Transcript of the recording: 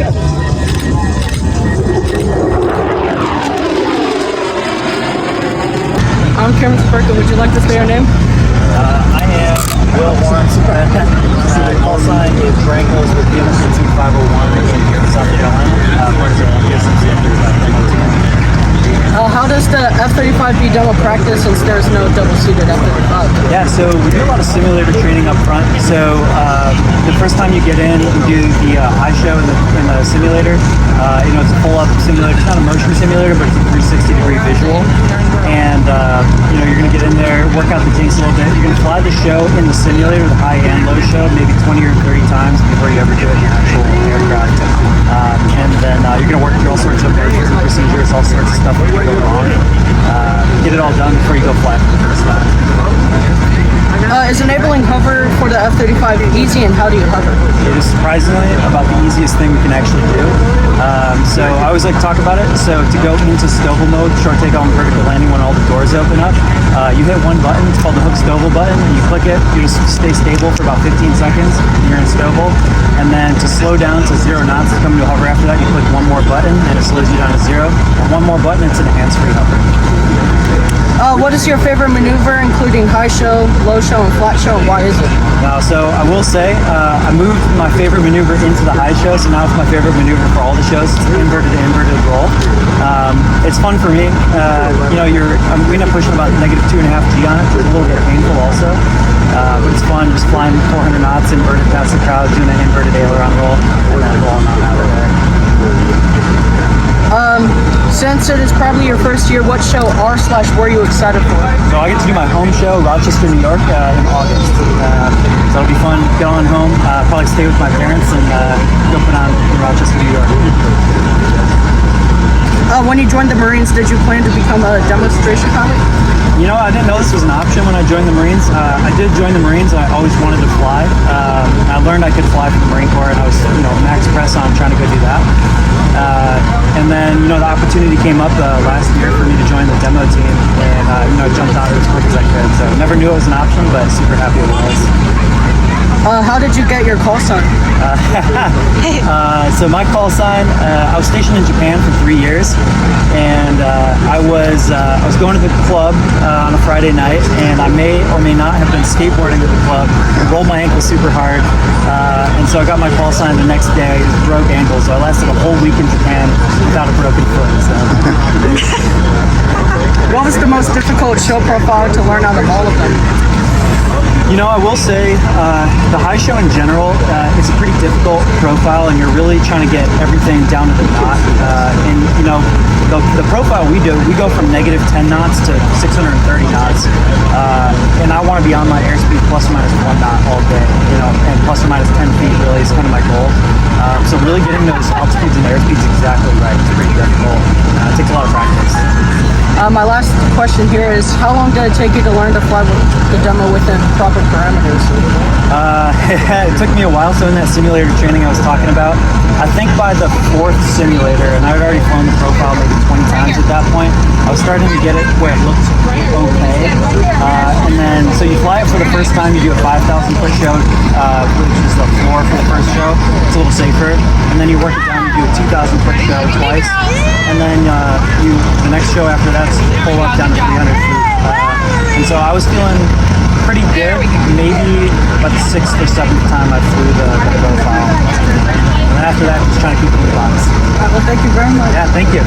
I'm Cameron Sperka. Would you like to say your name? I am Will Warren. Call sign is Braankles with VMFAT-501 in South Carolina. How does the F35B demo practice since there's no double-seated F35? Yeah, so we do a lot of simulator training up front. So the first time you get in, you do the high show in the simulator. It's a full-up simulator. It's not a motion simulator, but it's a 360-degree visual. And you're going to get in there, work out the kinks a little bit. You're going to fly the show in the simulator, the high and low show, maybe 20 or 30 times before you ever do it in an actual aircraft. And then you're going to work through all sorts of measures and procedures, all sorts of stuff that can go wrong. Get it all done before you go fly for the first time. Is enabling hover for the F35 easy, and how do you hover? It is surprisingly about the easiest thing we can actually do. So I always like to talk about it. So to go into STOVL mode, short takeoff and vertical landing when all the doors open up, you hit one button. It's called the hook STOVL button. You click it, you just stay stable for about 15 seconds, and you're in STOVL. And then to slow down to 0 knots to come to hover after that, you click one more button, and it slows you down to 0. And one more button, it's an hands-free hover. What is your favorite maneuver, including high show, low show, and flat show, and why is it? So I will say, I moved my favorite maneuver into the high show, so now it's my favorite maneuver for all the shows. It's the inverted to inverted roll. It's fun for me. We end up pushing about -2.5 G on it. It's a little bit painful also. But it's fun just flying 400 knots inverted past the crowd, doing an inverted aileron roll, and then rolling on out of there. Since it is probably your first year, what show were you excited for? So I get to do my home show, Rochester, New York, in August. So it'll be fun. Get on home, probably stay with my parents, and go put on in Rochester, New York. When you joined the Marines, did you plan to become a demonstration pilot? I didn't know this was an option when I joined the Marines. I did join the Marines, and I always wanted to fly. I learned I could fly for the Marine Corps, and I was, max press on trying to go do that. And then, the opportunity came up last year for me to join the demo team, and I jumped on it as quick as I could. So never knew it was an option, but super happy it was. How did you get your call sign? So my call sign, I was stationed in Japan for 3 years, and I was going to the club on a Friday night, and I may or may not have been skateboarding at the club and rolled my ankle super hard, and so I got my call sign the next day. It was broke ankle, so I lasted a whole week in Japan without a broken foot. So. What was the most difficult show profile to learn out of all of them? I will say the high show in general, it's a pretty difficult profile, and you're really trying to get everything down to the knot. The profile we go from -10 knots to 630 knots, and I want to be on my airspeed plus or minus 1 knot all day, and plus or minus 10 feet really is kind of my goal. So really getting those altitudes and airspeeds exactly right is pretty difficult. It takes a lot of practice. My last question here is, how long did it take you to learn to fly the demo within proper parameters? It took me a while. So in that simulator training I was talking about, I think by the 4th simulator, and I had already flown the profile maybe 20 times at that point, I was starting to get it where it looked okay. And then, so you fly it for the first time, you do a 5,000 foot show, which is the floor for the first show. It's a little safer. And then you work it down, you do a 2,000 foot show twice. And then the next show after that's pull up down to 300 feet. And so I was feeling pretty good, maybe about the 6th or 7th time I flew the profile. And then after that, just trying to keep it in the box. Well, thank you very much. Yeah, thank you.